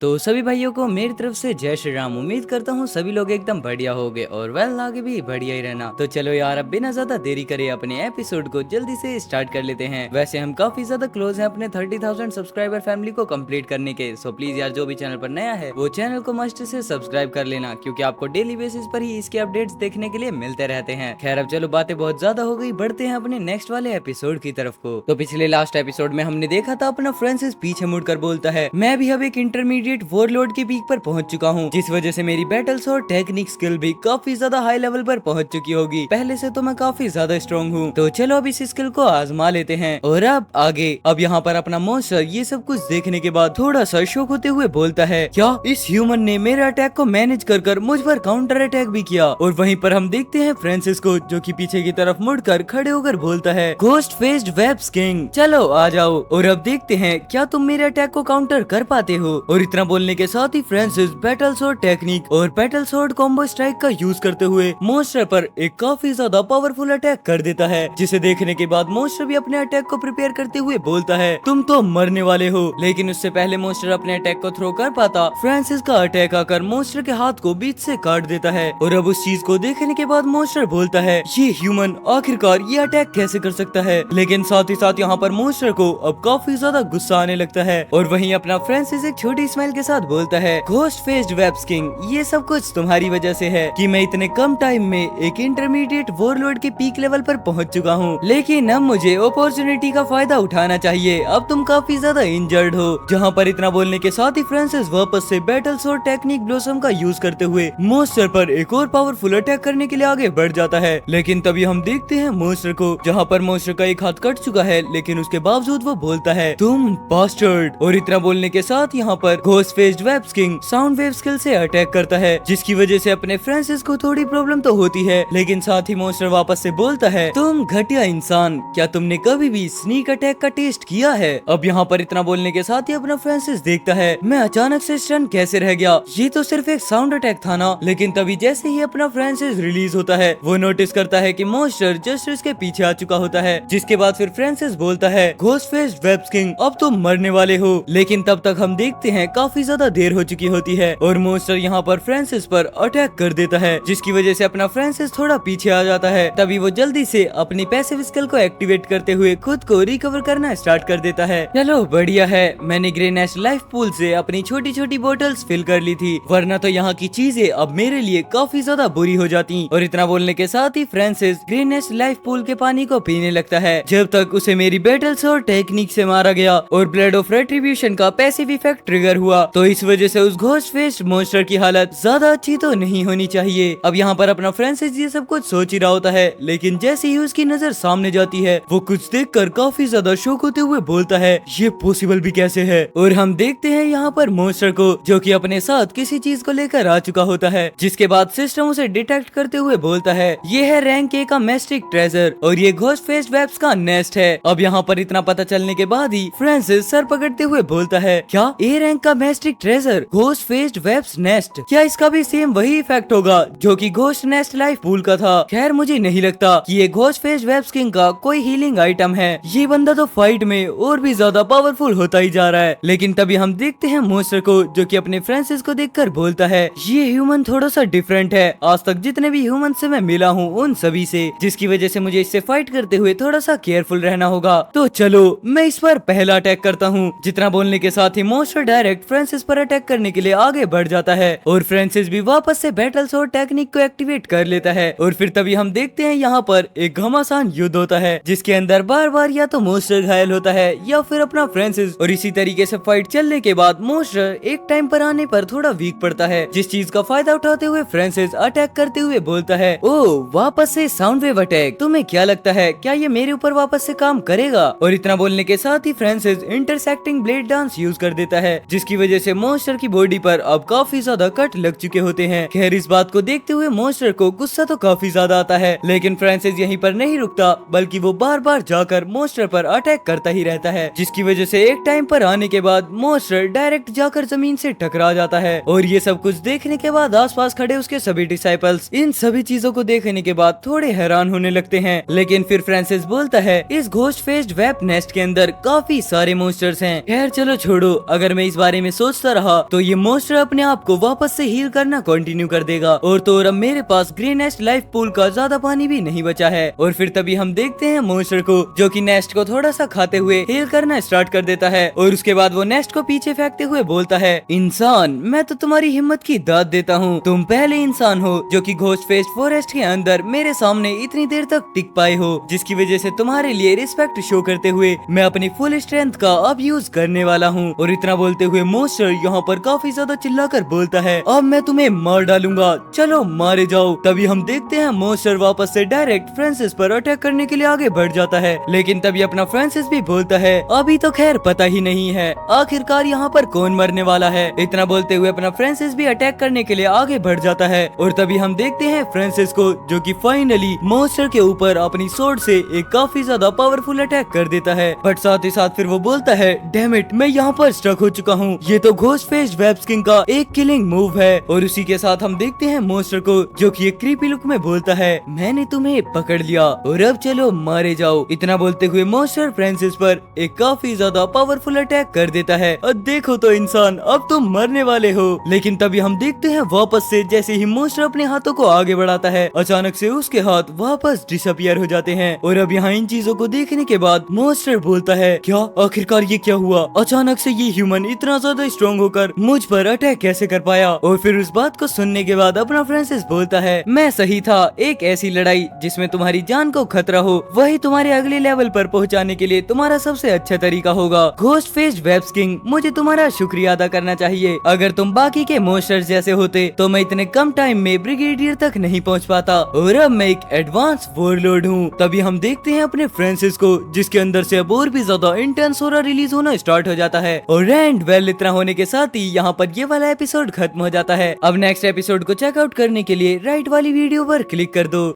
तो सभी भाइयों को मेरी तरफ से जय श्री राम। उम्मीद करता हूँ सभी लोग एकदम बढ़िया होंगे और वेल आगे भी बढ़िया ही रहना। तो चलो यार, अब बिना ज्यादा देरी करे अपने एपिसोड को जल्दी से स्टार्ट कर लेते हैं। वैसे हम काफी ज्यादा क्लोज हैं अपने 30,000 सब्सक्राइबर फैमिली को कंप्लीट करने के। सो प्लीज यार, जो भी चैनल पर नया है वो चैनल को मस्ट से सब्सक्राइब कर लेना, क्योंकि आपको डेली बेसिस पर ही इसके अपडेट्स देखने के लिए मिलते रहते हैं। खैर अब चलो, बातें बहुत ज्यादा हो गई, बढ़ते हैं अपने नेक्स्ट वाले एपिसोड की तरफ को। तो पिछले लास्ट एपिसोड में हमने देखा था अपना फ्रांसिस पीछे मुड़कर बोलता है, मैं भी अब एक इंटरमीडिएट वॉरलॉर्ड की पीक पर पहुंच चुका हूं, जिस वजह से मेरी बैटल्स और टेक्निक स्किल भी काफी ज्यादा हाई लेवल पर पहुंच चुकी होगी। पहले से तो मैं काफी ज्यादा स्ट्रॉन्ग हूं। तो चलो अब इस स्किल को आजमा लेते हैं। और अब आगे, अब यहाँ पर अपना मॉन्स्टर ये सब कुछ देखने के बाद थोड़ा सा शॉक होते हुए बोलता है, क्या इस ह्यूमन ने मेरे अटैक को मैनेज कर मुझ पर काउंटर अटैक भी किया। और वहीं पर हम देखते हैं फ्रांसिस को, जो कि पीछे की तरफ मुड़कर खड़े होकर बोलता है, घोस्ट फेस्ड वेब्स किंग, चलो आ जाओ और अब देखते हैं क्या तुम मेरे अटैक को काउंटर कर पाते हो। और इतना बोलने के साथ ही फ्रांसिस बैटल स्वॉर्ड टेक्निक और बैटल स्वॉर्ड कॉम्बो स्ट्राइक का यूज करते हुए मॉन्स्टर पर एक काफी ज्यादा पावरफुल अटैक कर देता है, जिसे देखने के बाद मॉन्स्टर भी अपने अटैक को प्रिपेयर करते हुए बोलता है, तुम तो मरने वाले हो। लेकिन उससे पहले मॉन्स्टर अपने अटैक को थ्रो कर पाता, फ्रांसिस का अटैक आकर मॉन्स्टर के हाथ को बीच से काट देता है। और अब उस चीज को देखने के बाद मॉन्स्टर बोलता है, ये ह्यूमन आखिरकार ये अटैक कैसे कर सकता है। लेकिन साथ ही साथ यहाँ पर मॉन्स्टर को अब काफी ज्यादा गुस्सा आने लगता है। और वहीं अपना फ्रांसिस एक छोटी स्माइल के साथ बोलता है, घोस्ट फेस्ड वेब्स किंग, ये सब कुछ तुम्हारी वजह से है कि मैं इतने कम टाइम में एक इंटरमीडिएट वॉरलॉर्ड के पीक लेवल पर पहुंच चुका हूँ। लेकिन अब मुझे अपॉर्चुनिटी का फायदा उठाना चाहिए, अब तुम काफी ज्यादा इंजर्ड हो। जहाँ पर इतना बोलने के साथ ही फ्रांसिस वापस से बैटल स्वॉर्ड टेक्निक ब्लॉसम का यूज करते हुए मॉन्स्टर पर एक और पावरफुल अटैक करने के लिए आगे बढ़ जाता है। लेकिन तभी हम देखते हैं मॉन्स्टर को, जहाँ पर मॉन्स्टर का एक हाथ कट चुका है, लेकिन उसके बावजूद वो बोलता है, तुम बास्टर्ड। और इतना बोलने के साथ यहाँ पर ghost faced webs king sound wave skill से अटैक करता है, जिसकी वजह से अपने फ्रांसिस को थोड़ी प्रॉब्लम तो होती है। लेकिन साथ ही मॉन्स्टर वापस से बोलता है, तुम घटिया इंसान, क्या तुमने कभी भी स्नीक अटैक का टेस्ट किया है। अब यहाँ पर इतना बोलने के साथ ही अपना फ्रांसिस देखता है, मैं अचानक से स्टन कैसे रह गया, ये तो सिर्फ एक साउंड अटैक था ना। लेकिन तभी जैसे ही अपना फ्रांसिस रिलीज होता है, वो नोटिस करता है कि मॉन्स्टर जस्ट उसके पीछे आ चुका होता है। जिसके बाद फिर फ्रांसिस बोलता है, घोस्ट फेस्ड वेब्स किंग, अब तुम मरने वाले हो। लेकिन तब तक हम देखते हैं काफी ज्यादा देर हो चुकी होती है और मॉन्स्टर यहाँ पर फ्रांसिस पर अटैक कर देता है, जिसकी वजह से अपना फ्रांसिस थोड़ा पीछे आ जाता है। तभी वो जल्दी से अपनी पैसिव स्किल को एक्टिवेट करते हुए खुद को रिकवर करना स्टार्ट कर देता है। चलो बढ़िया है, मैंने ग्रे नेस्ट लाइफ पूल से अपनी छोटी छोटी बोतल्स फिल कर ली थी, वरना तो यहाँ की चीजें अब मेरे लिए काफी ज्यादा बुरी हो जाती। और इतना बोलने के साथ ही फ्रांसिस ग्रे नेस्ट लाइफ पूल के पानी को पीने लगता है, जब तक उसे मेरी बैटल स्वॉर्ड टेक्निक से मारा गया और ब्लड ऑफ रेट्रिब्यूशन का पैसिव इफेक्ट ट्रिगर हुआ। तो इस वजह से उस घोस्ट फेस्ड मॉन्स्टर की हालत ज्यादा अच्छी तो नहीं होनी चाहिए। अब यहाँ पर अपना फ्रांसिस ये सब कुछ सोच ही रहा होता है, लेकिन जैसे ही उसकी नजर सामने जाती है, वो कुछ देखकर काफी ज्यादा शॉक होते हुए बोलता है, ये पॉसिबल भी कैसे है। और हम देखते हैं यहाँ पर मॉन्स्टर को, जो कि अपने साथ किसी चीज को लेकर आ चुका होता है। जिसके बाद सिस्टम उसे डिटेक्ट करते हुए बोलता है, ये है रैंक ए का मैस्टिक ट्रेजर और ये घोस्ट फेस्ड वेब्स का नेस्ट है। अब यहाँ पर इतना पता चलने के बाद ही फ्रांसिस सर पकड़ते हुए बोलता है, क्या ए रैंक का mastic treasure ghost faced webs nest, क्या इसका भी सेम वही इफेक्ट होगा जो कि घोस्ट नेस्ट लाइफ पूल का था। खैर मुझे नहीं लगता कि ये घोस्ट फेस्ड वेब्स किंग का कोई हीलिंग आइटम है, ये बंदा तो फाइट में और भी ज्यादा पावरफुल होता ही जा रहा है। लेकिन तभी हम देखते हैं मॉन्स्टर को, जो कि अपने फ्रांसिस को देखकर बोलता है, ये ह्यूमन थोड़ा सा डिफरेंट है आज तक जितने भी ह्यूमन से मैं मिला हूँ उन सभी से, जिसकी वजह से मुझे इससे फाइट करते हुए थोड़ा सा केयरफुल रहना होगा। तो चलो मैं इस पर पहला अटैक करता हूँ। जितना बोलने के साथ ही मॉन्स्टर डायरेक्ट फ्रांसिस पर अटैक करने के लिए आगे बढ़ जाता है और फ्रांसिस भी वापस से बैटल स्वॉर्ड टेक्निक को एक्टिवेट कर लेता है। और फिर तभी हम देखते हैं यहाँ पर एक घमासान युद्ध होता है, जिसके अंदर बार बार या तो मॉन्स्टर घायल होता है या फिर अपना फ्रांसिस। और इसी तरीके से फाइट चलने के बाद मॉन्स्टर एक टाइम पर आने पर थोड़ा वीक पड़ता है, जिस चीज का फायदा उठाते हुए फ्रांसिस अटैक करते हुए बोलता है, ओ वापस से साउंड वेव अटैक, तुम्हें क्या लगता है क्या ये मेरे ऊपर वापस से काम करेगा। और इतना बोलने के साथ ही Francis intersecting blade dance use कर देता है, जिसकी वजह से मॉन्स्टर की बॉडी पर अब काफी ज्यादा कट लग चुके होते हैं। खैर इस बात को देखते हुए मॉन्स्टर को गुस्सा तो काफी ज्यादा आता है, लेकिन फ्रांसिस यहीं पर नहीं रुकता, बल्कि वो बार बार जाकर मॉन्स्टर पर अटैक करता ही रहता है, जिसकी वजह से एक टाइम पर आने के बाद मॉन्स्टर डायरेक्ट जाकर जमीन से टकरा जाता है। और ये सब कुछ देखने के बाद आसपास खड़े उसके सभी डिसाइपल्स इन सभी चीजों को देखने के बाद थोड़े हैरान होने लगते हैं। लेकिन फिर फ्रांसिस बोलता है, इस घोस्ट फेस्ड वेब नेस्ट के अंदर काफी सारे मॉन्स्टर्स हैं। खैर चलो छोड़ो, अगर मैं इस बारे में में सोचता रहा तो ये मॉन्स्टर अपने आप को वापस से हील करना कंटिन्यू कर देगा। और तो और अब मेरे पास ग्रे नेस्ट लाइफ पूल का ज्यादा पानी भी नहीं बचा है। और फिर तभी हम देखते हैं मॉन्स्टर को जो कि नेस्ट को थोड़ा सा खाते हुए हील करना स्टार्ट कर देता है। और उसके बाद वो नेस्ट को पीछे फेंकते हुए बोलता है, इंसान मैं तो तुम्हारी हिम्मत की दाद देता हूँ। तुम पहले इंसान हो जो कि घोस्ट फेस फॉरेस्ट के अंदर मेरे सामने इतनी देर तक टिक पाए हो, जिसकी वजह से तुम्हारे लिए रिस्पेक्ट शो करते हुए मैं अपनी फुल स्ट्रेंथ का अब यूज करने वाला हूँ। और इतना बोलते हुए मॉन्स्टर यहाँ पर काफी ज्यादा चिल्लाकर बोलता है, अब मैं तुम्हें मार डालूंगा, चलो मारे जाओ। तभी हम देखते हैं मॉन्स्टर वापस से डायरेक्ट फ्रांसिस पर अटैक करने के लिए आगे बढ़ जाता है। लेकिन तभी अपना फ्रांसिस भी बोलता है, अभी तो खैर पता ही नहीं है आखिरकार यहाँ पर कौन मरने वाला है। इतना बोलते हुए अपना फ्रांसिस भी अटैक करने के लिए आगे बढ़ जाता है। और तभी हम देखते हैं फ्रांसिस को जो कि फाइनली मॉन्स्टर के ऊपर अपनी स्वॉर्ड से एक काफी ज्यादा पावरफुल अटैक कर देता है। बट साथ ही साथ फिर वो बोलता है, डैम इट, मैं यहाँ पर स्टक हो चुका हूँ, ये तो घोस्ट फेस वेब किंग का एक किलिंग मूव है। और उसी के साथ हम देखते हैं मॉन्स्टर को जो कि एक क्रीपी लुक में बोलता है, मैंने तुम्हें पकड़ लिया और अब चलो मारे जाओ। इतना बोलते हुए मॉन्स्टर फ्रांसिस पर एक काफी ज्यादा पावरफुल अटैक कर देता है। और देखो तो इंसान, अब तुम मरने वाले हो। लेकिन तभी हम देखते हैं वापस से जैसे ही मॉन्स्टर अपने हाथों को आगे बढ़ाता है, अचानक से उसके हाथ वापस डिसअपियर हो जाते हैं। और अब यहाँ इन चीजों को देखने के बाद मॉन्स्टर बोलता है, क्या आखिरकार ये क्या हुआ? अचानक से ये ह्यूमन इतना ज्यादा स्ट्रॉन्ग होकर मुझ पर अटैक कैसे कर पाया? और फिर उस बात को सुनने के बाद अपना फ्रांसिस बोलता है, मैं सही था, एक ऐसी लड़ाई जिसमें तुम्हारी जान को खतरा हो वही तुम्हारे अगले लेवल पर पहुंचाने के लिए तुम्हारा सबसे अच्छा तरीका होगा। घोस्ट फेस वेब किंग, मुझे तुम्हारा शुक्रिया अदा करना चाहिए। अगर तुम बाकी के मॉन्स्टर्स जैसे होते तो मैं इतने कम टाइम में ब्रिगेडियर तक नहीं पहुंच पाता और अब मैं एक एडवांस वॉरलॉर्ड हूँ। तभी हम देखते हैं अपने फ्रांसिस को जिसके अंदर से अब और भी ज्यादा इंटेंस ऑरा रिलीज होना स्टार्ट हो जाता है। और एंड वेल इतना होने के साथ ही यहाँ पर ये वाला एपिसोड खत्म हो जाता है। अब नेक्स्ट एपिसोड को चेकआउट करने के लिए राइट वाली वीडियो पर क्लिक कर दो।